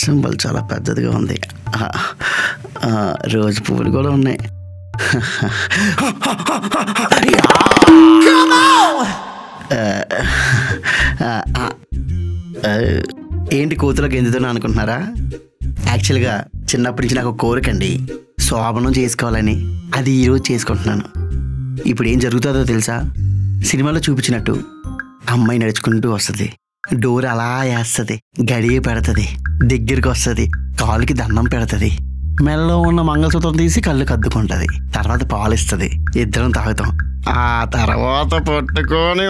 Symbol చాలా పెద్దదిగా ఉంది. రోజు పువ్వులు కూడా ఉన్నాయి. ఏంటి కూతురు గెంతుతున్నా అనుకుంటున్నారా? యాక్చువల్గా చిన్నప్పటి నుంచి నాకు కోరికండి శోభనం చేసుకోవాలని. అది ఈరోజు చేసుకుంటున్నాను. ఇప్పుడు ఏం జరుగుతుందో తెలుసా? సినిమాలో చూపించినట్టు అమ్మాయి నడుచుకుంటూ వస్తుంది, డోర్ అలా వేస్తుంది, గడియ పెడుతుంది, దగ్గరికి వస్తుంది, కాలుకి దండం పెడుతుంది, మెల్లో ఉన్న మంగళసూత్రం తీసి కళ్ళు కద్దుకుంటుంది, తర్వాత పాలిస్తుంది, ఇద్దరం తాగుతాం. ఆ తర్వాత పట్టుకొని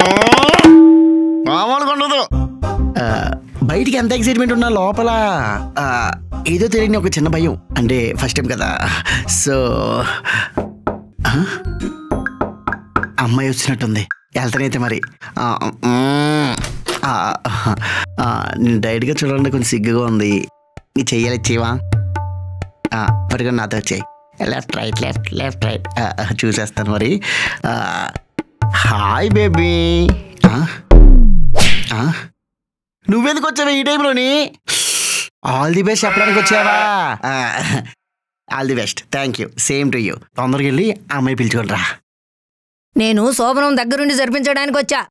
మామూలుగా ఉండదు. బయటికి ఎంత ఎక్సైట్మెంట్ ఉన్నా లోపల ఏదో తెలియని ఒక చిన్న భయం. అంటే ఫస్ట్ టైం కదా. సో అమ్మాయి వచ్చినట్టుంది, వెళ్తానైతే మరి. నేను డైరెక్ట్గా చూడండి, కొంచెం సిగ్గుగా ఉంది. నీ చెయ్యాలి ఇచ్చేవా? పట్టుకొని నాతో వచ్చాయి. Left right left left right చూసేస్తాను మరి. Hi baby. నువ్వెందుకు వచ్చావా ఈ టైంలోని? ఆల్ ది బెస్ట్ చెప్పడానికి వచ్చావా? All the best, thank you, same to you. తొందరగా వెళ్ళి అమ్మాయి పిలుచుకొని రా. నేను శోభనం దగ్గరుండి జరిపించడానికి వచ్చా.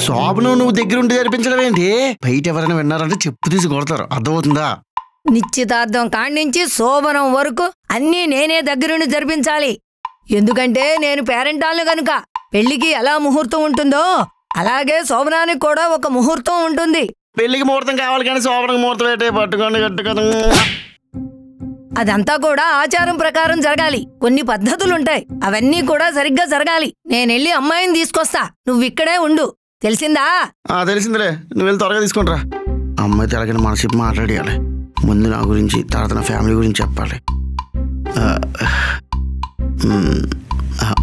శోభనం నువ్వు దగ్గరుండి జరిపించడం ఏంటి? బయట ఎవరైనా విన్నారంటే చెప్పు తీసి కొడతారు, అర్థమవుతుందా? నిశ్చితార్థం కాడ్నుంచి శోభనం వరకు అన్నీ నేనే దగ్గరుండి జరిపించాలి. ఎందుకంటే నేను పేరెంటాలను కనుక. పెళ్లికి ఎలా ముహూర్తం ఉంటుందో అలాగే శోభనానికి కూడా ఒక ముహూర్తం ఉంటుంది. పెళ్లికి ముహూర్తం కావాలి కానీ శోభనకి ముహూర్తం ఏంటి? పట్టుకోండి కట్టుకోదు. అదంతా కూడా ఆచారం ప్రకారం జరగాలి. కొన్ని పద్ధతులుంటాయి, అవన్నీ కూడా సరిగ్గా జరగాలి. నేనెళ్ళి అమ్మాయిని తీసుకొస్తా, నువ్వు ఇక్కడే ఉండు, తెలిసిందా? తెలిసిందిలే, నువ్వు వెళ్ళి త్వరగా తీసుకుంటరా. అమ్మాయి తెలగిన మనసి మాట్లాడేయాలి. ముందు నా గురించి, తర్వాత నా ఫ్యామిలీ గురించి చెప్పాలి.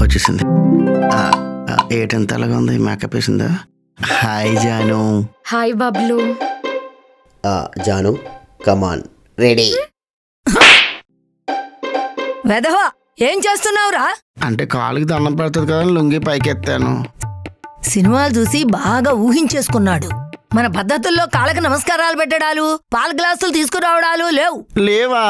వచ్చేసింది. ఏటంత అలాగా ఉంది? మేకప్ వేసిందా? Hi Janu. Hi Bablu. Janu come on ready. వెధవా, ఏం చేస్తున్నావురా? అంటే కాలుకి దండం పెడుతుంది కదా, లుంగి పైకెత్తాను. సినిమాలు చూసి బాగా ఊహించేసుకున్నాడు. మన పద్ధతుల్లో కాళ్ళకి నమస్కారాలు పెట్టడాలు, పాల గ్లాసులు తీసుకురావడాలు లేవా?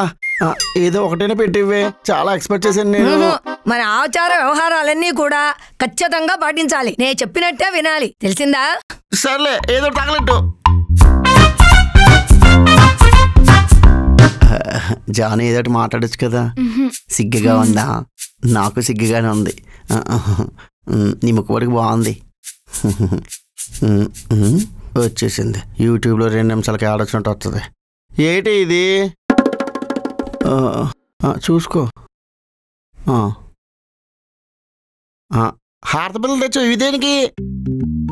ఏదో ఒకటైనా పెట్టివే, చాలా ఎక్స్పెక్ట్ చేశాను నేను. మన ఆచార వ్యవహారాలన్నీ కూడా ఖచ్చితంగా పాటించాలి. నేను చెప్పినట్టే వినాలి, తెలిసిందా? సర్లే, ఏదో తగలట్టు. జాను ఏదో మాట్లాడచ్చు కదా. సిగ్గుగా ఉందా? నాకు సిగ్గుగానే ఉంది. నీ ముక్కుపడికి బాగుంది. వచ్చేసింది. యూట్యూబ్లో 2 నిమిషాలకి ఆడొచ్చినట్టు వస్తుంది. ఏంటి ఇది? చూసుకో. హారతి పిల్లలు తెచ్చు, ఇవి దేనికి?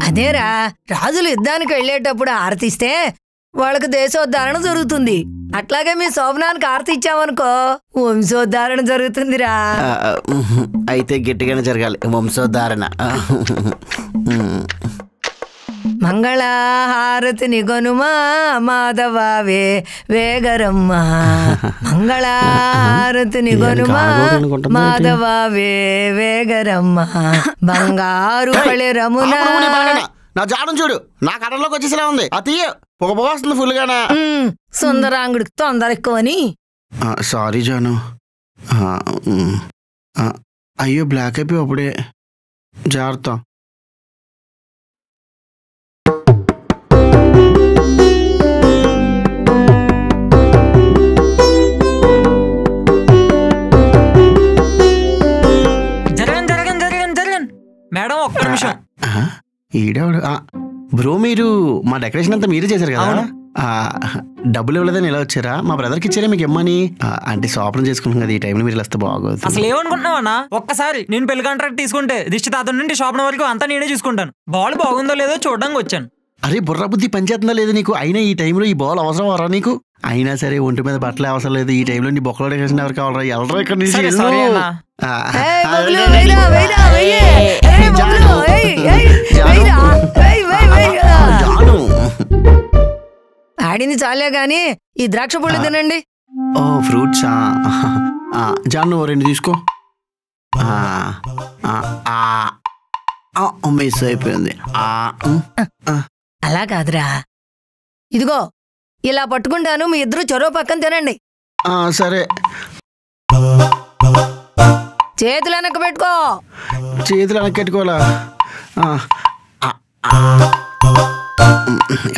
అదేరా, రాజులు యుద్ధానికి వెళ్ళేటప్పుడు ఆరతిస్తే వాళ్ళకి దేశోద్ధారణ జరుగుతుంది. అట్లాగే మీ శోభనానికి ఆరతి ఇచ్చామనుకో వంశోద్ధారణ జరుగుతుందిరా. అయితే గట్టిగానే జరగాలి వంశోద్ధారణ. మంగళహారతిని గొనుమా మాధవావే వేగరమ్మ. మంగళహారతిని గొనుమా మాధవావే వేగరమ్మ. బంగారు రమున. నా జాడం చూడు, నా కడలోకి వచ్చేసిలా ఉంది. అతి పొగ వస్తుంది ఫుల్ గానా. సుందరాంగుడికి తొందర ఎక్కువని. సారీ జాను. అయ్యో బ్లాక్ అయిపోయి అప్పుడే. జాగ్రత్త. మేడం ఒక్క నిమిషం. ఈడవాడు బ్రో, మీరు మా డెకరేషన్ అంతా మీరే చేశారు కదా? డబ్బులు ఇవ్వలేదని ఎలా వచ్చారా? మా బ్రదర్కి ఇచ్చారా మీకు ఇమ్మని? అంటే శోభనం చేసుకుంటాం కదా, ఈ టైంలో మీరు వస్తే బాగోదు. అసలు ఏమనుకుంటున్నావు అన్న? ఒక్కసారి నేను పెళ్లి కాంట్రాక్ట్ తీసుకుంటే దిష్టితాత నుండి శోభనం వరకు అంతా నేనే చూసుకుంటాను. బాల్ బాగుందో లేదో చూడడానికి వచ్చాను. అరే బుర్ర బుద్ధి పనిచేస్తుందా లేదు నీకు? అయినా ఈ టైంలో ఈ బాల్ అవసరం వరా నీకు? అయినా సరే ఒంటి మీద బట్టలే అవసరం లేదు. ఈ టైంలో నీ బొక్కలో డెకరేషన్ ఎవరు కావాలరా? ఎల్లరా ఇక్కడ నుంచి. ఆడింది చాలే గాని ఈ ద్రాక్ష పళ్ళు తినండి. ఓ ఫ్రూట్సా? జాను 2 తీసుకో. మిస్ అయిపోయింది. అలా కాదురా, ఇదిగో ఇలా పట్టుకుంటాను, మీ ఇద్దరు చెరో పక్కన తినండి. సరే. చేతులు వెనక్కి పెట్టుకో. చేతులు వెనక్కెట్టుకోవాలా?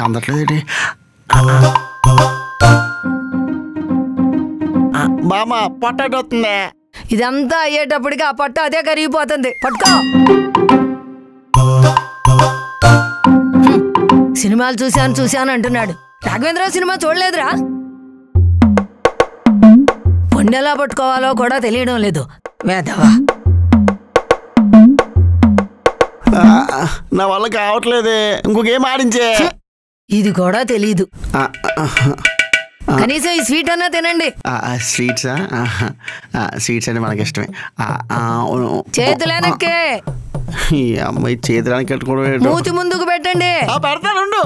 అందట్లేదేంటి బామ్మ? పొట్టాడు వస్తుంది. ఇదంతా అయ్యేటప్పటికి ఆ పట్టు అదే కరిగిపోతుంది. పట్టుకో. సినిమాలు చూశాను అంటున్నాడు. రాఘవేంద్ర సినిమా చూడలేదురా? పొండెలా పట్టుకోవాలో కూడా తెలియడం లేదు వేదవా. నా వల్ల కావట్లేదే, ఇంకొకేం ఆడించే. ఇది కూడా తెలీదు. కనీసం ఈ స్వీట్ అన్నా తినండి. స్వీట్సా? స్వీట్స్ అంటే మనకి ఇష్టమే. చేతులనక్కే. ఈ అమ్మాయి చేతులకి కట్టుకోవడం. మూతి ముందుకు పెట్టండి. పెడతానుండు.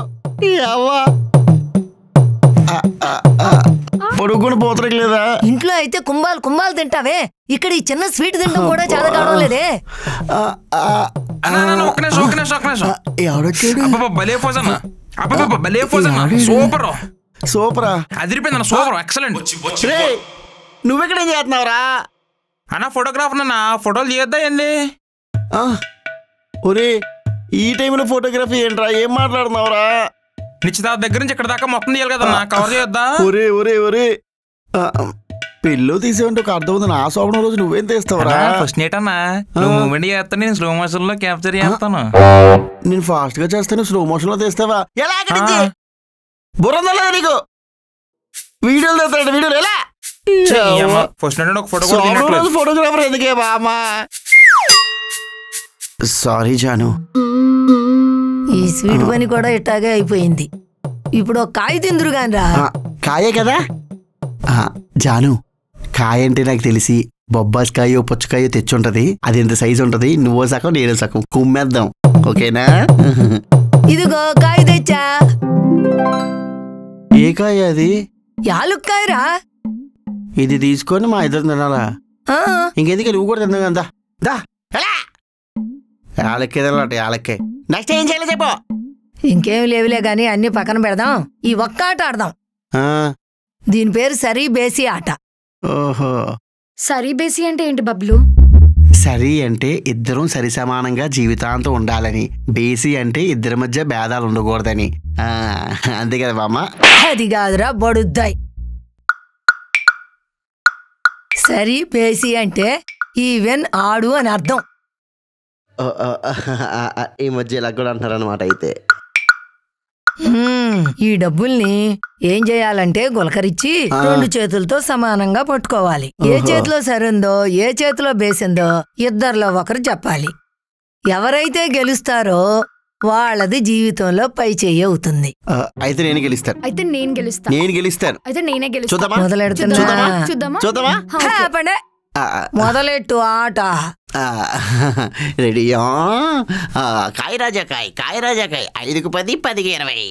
పొడుగుని పోతరట్లేదా? ఇంట్లో అయితే కుంభాలు తింటావే, ఇక్కడ ఈ చిన్న స్వీట్ తింటాం కూడా చాలా కావడం లేదే. సూపరా? అదిరిపోయిందన్న, సూపర్, ఎక్సలెంట్. నువ్వెక్కడేం చేస్తున్నావురా? అన్న ఫోటోగ్రాఫర్ అన్న, ఫోటోలు తీయొద్దా ఏంది? ఒరే, ఈ టైంలో ఫోటోగ్రఫీ ఏంట్రా? ఏం మాట్లాడుతున్నావురా? నిశ్చితార్థ దగ్గర నుంచి ఇక్కడ దాకా మొత్తం తీయాలి కదన్నా, కవర్ చేయొద్దా? ఒరే పెళ్ళో తీసేవంటే ఒక అర్థం ఉంది. నా శోభనం రోజు నువ్వేం తీస్తావురా? ఫస్ట్ నేట్ అన్నా, నువ్వు మూమెంట్ చేస్తాను, నేను స్లో మోషన్ లో క్యాప్చర్ చేస్తాను. నేను ఫాస్ట్ గా చేస్తాను, స్లో మోషన్ లో తీస్తావా? ఎలా బుర్రందా లేదా నీకు? వీడియోలు తీస్తాడు. వీడియోలు ఎలా? ఫస్ట్ నేట్ ఒక ఫోటో. ఫోటోగ్రాఫర్ ఎందుకే బామా? సారీ జాను. ఈ స్వీట్ పని కూడా ఇట్టాగే అయిపోయింది. ఇప్పుడు ఒక కాయ తిందురు గాని రా. కాయే కదా జాను. కాయ అంటే నాకు తెలిసి బొబ్బాస్కాయో పుచ్చకాయో తెచ్చుంటది. అది ఎంత సైజు ఉంటది. నువ్వో సగం నేనో సగం కుమ్మేద్దాం, ఓకేనా? ఇదిగో కాయ తెచ్చా. ఏ కాయ అది? యాలుక్కాయరా. ఇది తీసుకొని మా ఇద్దరు తినాలా? ఇంకెందుకు నువ్వు కూడా తిందా కదా? దా యాలక్కే తినాలట. యాలక్కే. నెక్స్ట్ ఏం చేయాలి చెప్పు. ఇంకేం లేవులే గాని అన్ని పక్కన పెడదాం. ఈ ఒక్క ఆట ఆడదాం. దీని పేరు సరీ బేసి ఆట. ఓహో, సరీ బేసి అంటే ఏంటి బబ్లు? సరి అంటే ఇద్దరం సరి సమానంగా జీవితాంతం ఉండాలని, బేసి అంటే ఇద్దరి మధ్య భేదాలు ఉండకూడదని. అంతే కదా బామ్మ? అది కాదురా బడుద్దాయి. సరీ బేసి అంటే ఈవెన్ ఆడు అని అర్థం. ఈ మధ్య ఇలా కూడా అంటారనమాట. అయితే ఈ డబ్బుల్ని ఏం చేయాలంటే గులకరిచ్చి రెండు చేతులతో సమానంగా పట్టుకోవాలి. ఏ చేతిలో సరుందో ఏ చేతిలో బేసిందో ఇద్దరిలో ఒకరు చెప్పాలి. ఎవరైతే గెలుస్తారో వాళ్ళది జీవితంలో పై చెయ్యి అవుతుంది. అయితే నేను గెలుస్తాను. అయితే నేను గెలుస్తాను. నేను గెలుస్తాను. అయితే నేనే గెలుస్తాను. మొదలెడుతున్నా. మొదలెట్టు ఆట. రెడీయా? కాయ రాజాకాయ, కాయ రాజాకాయ. 5కు 10, 10కి 20.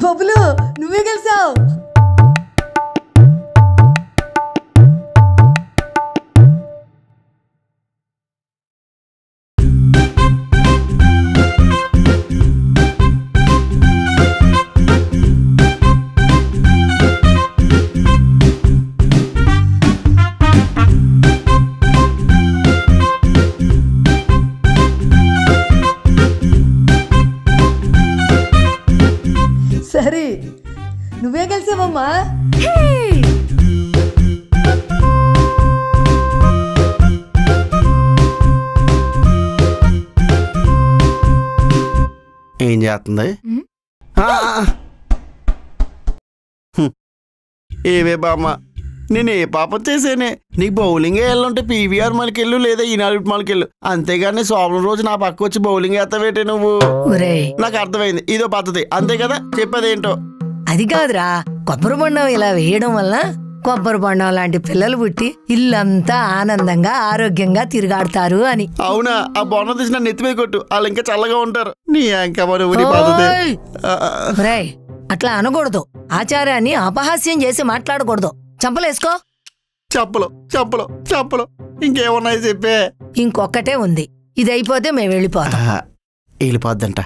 బొబ్బులు నువ్వే గెలిచావు. సరే నువ్వే గెలిచావమ్మా. ఏం చేస్తుంది? ఏవే బామ్మ, నేను ఏ పాపం చేసేనే? నీకు బౌలింగ్ వేయాలంటే పీవీఆర్ మలికెళ్ళు లేదా ఈనాడు మలికెళ్ళు, అంతేగాని సోమవారం రోజు నా పక్క వచ్చి బౌలింగ్ వేస్తావేటే నువ్వు? నాకు అర్థమైంది, ఇదో పద్ధతి అంతే కదా? చెప్పదేంటో. అది కాదురా, కొబ్బరి బొండం ఇలా వేయడం వల్ల కొబ్బరి బొండం లాంటి పిల్లలు పుట్టి ఇల్లంతా ఆనందంగా ఆరోగ్యంగా తిరిగాడతారు అని. అవునా? ఆ బొండం తీసిన నెత్తిమీ కొట్టు, వాళ్ళు ఇంకా చల్లగా ఉంటారు. నీ అట్లా అనకూడదు. ఆచారాన్ని అపహాస్యం చేసి మాట్లాడకూడదు. చంపలేసుకో. చంపలు చంపలు చంపలు. ఇంకేమున్నాయి చెప్పే. ఇంకొక్కటే ఉంది, ఇది అయిపోతే మేము వెళ్ళిపోతాం. వెళ్ళిపోద్దంట.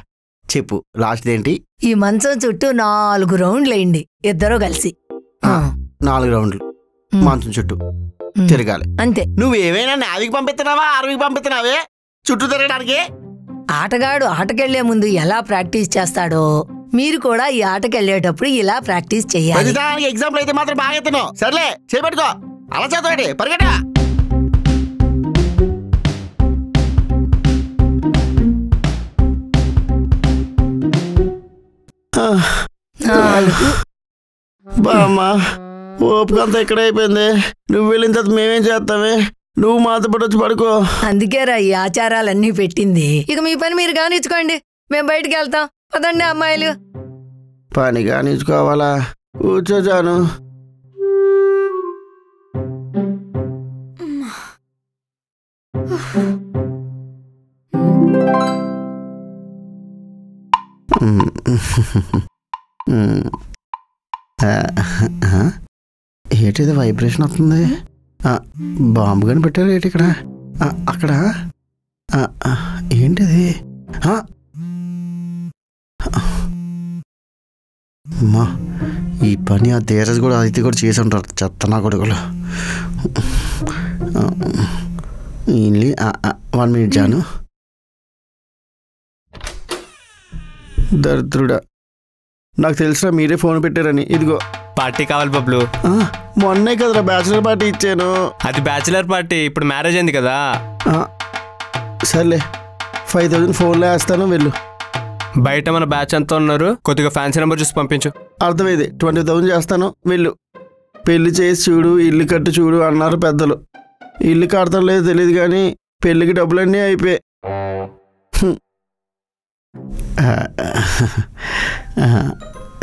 చెప్పు లాస్ట్ ఏంటి? ఈ మంచం చుట్టూ 4 రౌండ్లు వేయండి ఇద్దరు కలిసి. 4 రౌండ్లు మంచం చుట్టూ తిరగాలి అంతే. నువ్వేమైనా నావికి పంపిస్తున్నావా, ఆర్మీకి పంపిస్తున్నావే చుట్టూ తిరగడానికి? ఆటగాడు ఆటకెళ్లే ముందు ఎలా ప్రాక్టీస్ చేస్తాడో మీరు కూడా ఈ ఆటకెళ్లేటప్పుడు ఇలా ప్రాక్టీస్ చేయాలి. ఎగ్జాంపుల్ అయితే మాత్రం బాగా ఎత్తున్నావు. సర్లే చేపెట్టుకో. అలా చదవండి పరిగెట. బామ్మా ఓపిక అంతా ఎక్కడ అయిపోయింది. నువ్వు వెళ్ళిన తర్వాత మేమేం చేస్తామే? నువ్వు మాతో పాటు వచ్చి పడుకో. అందుకేరా ఈ ఆచారాలన్నీ పెట్టింది. ఇక మీ పని మీరు కానిచ్చుకోండి, మేము బయటికి వెళ్తాం. పదండి అమ్మాయిలు. పని కానిచ్చుకోవాలా? కూర్చోచాను. ఏంటిది వైబ్రేషన్ వస్తుంది? బాంబు కానీ పెట్టారు ఏంటి ఇక్కడ? అక్కడ ఏంటిది? అమ్మా ఈ పని ఆ ధీరజ్ కూడా అయితే కూడా చేసి ఉంటారు. చెత్త నా కొడుకులు. 1 minute జాను. దరిద్రుడా, నాకు తెలిసిన మీరే ఫోన్ పెట్టారని. ఇదిగో పార్టీ కావాలి బబ్లు. మొన్నే కదరా బ్యాచులర్ పార్టీ ఇచ్చాను. అది బ్యాచులర్ పార్టీ, ఇప్పుడు మ్యారేజ్ అయింది కదా. సర్లే 5000 ఫోన్లో వేస్తాను, వెళ్ళు. బయట మన బ్యాచ్ అంతా ఉన్నారు, కొద్దిగా ఫ్యాన్సీ నెంబర్ చూసి పంపించు. అర్థమైంది. 20,000 చేస్తాను, వెళ్ళు. పెళ్లి చేసి చూడు, ఇల్లు కట్టు చూడు అన్నారు పెద్దలు. ఇల్లు కడతాం లేదు తెలియదు కానీ పెళ్ళికి డబ్బులన్నీ అయిపోయాయి.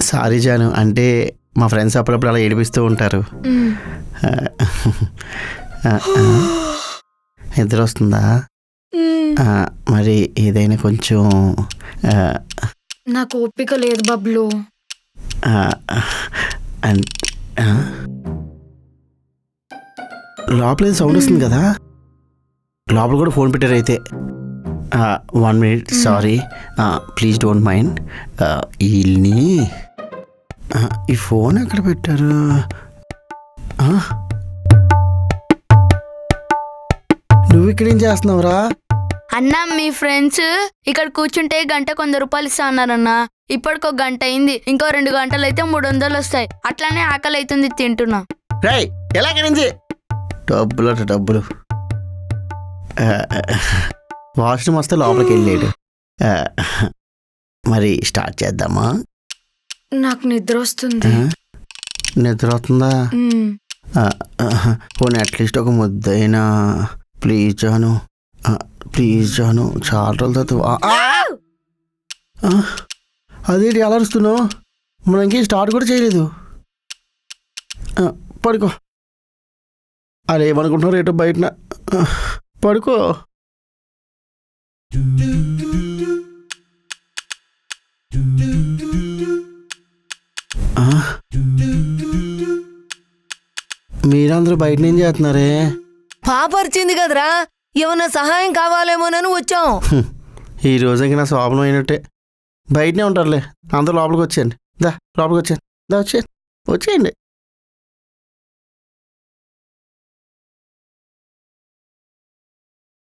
సారీ జాను, అంటే మా ఫ్రెండ్స్ అప్పుడప్పుడు అలా ఏడిపిస్తూ ఉంటారు. నిద్ర వస్తుందా? మరి ఏదైనా కొంచెం. నాకు ఓపిక లేదు బబ్లు. లోపల సౌండ్ వస్తుంది కదా, లోపల కూడా ఫోన్ పెట్టారు అయితే. 1 minute, sorry, please don't mind. ఈ ఫోన్ ఎక్కడ పెట్టారు? నువ్వు ఇక్కడేం చేస్తున్నావురా? అన్నా మీ ఫ్రెండ్స్ ఇక్కడ కూర్చుంటే గంటకు 100 రూపాయలు ఇస్తా అన్నారన్నా. ఇప్పటికొక గంట అయింది, ఇంకో 2 గంటలు అయితే 300 వస్తాయి. అట్లానే ఆకలి అవుతుంది, తింటున్నా. రేయ్ ఎలాగైంది? డబ్బులు అట డబ్బులు. వాష్రూమ్ వస్తే లోపలికి వెళ్ళాడు. మరి స్టార్ట్ చేద్దామా? నాకు నిద్ర వస్తుంది. నిద్ర వస్తుందా? పోనీ అట్లీస్ట్ ఒక ముద్దైనా. ప్లీజ్ జాను, ప్లీజ్ జాను, చాలా రోజుల తర్వాత. అదేంటి అలా అరుస్తున్నావు? మనం ఇంకేం స్టార్ట్ కూడా చేయలేదు. పడుకో. అరే ఏమనుకుంటున్నారు రేటు బయటన? పడుకో. మీరందరూ బయట ఏం చేస్తున్నారే? పాపరిచింది కదరా, ఏమన్నా సహాయం కావాలేమోనని వచ్చాం. ఈ రోజు ఇంకా నా శోభనం అయినట్టే. బయటనే ఉంటారులే, అందరూ లోపలికి వచ్చేయండి. దా లోపలికి వచ్చేయండి, దా వచ్చేయండి.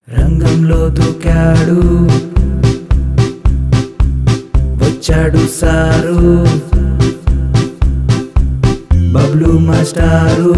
రంగంలో దూకాడు, వచ్చాడు సారు, బబ్లు మాస్టారు.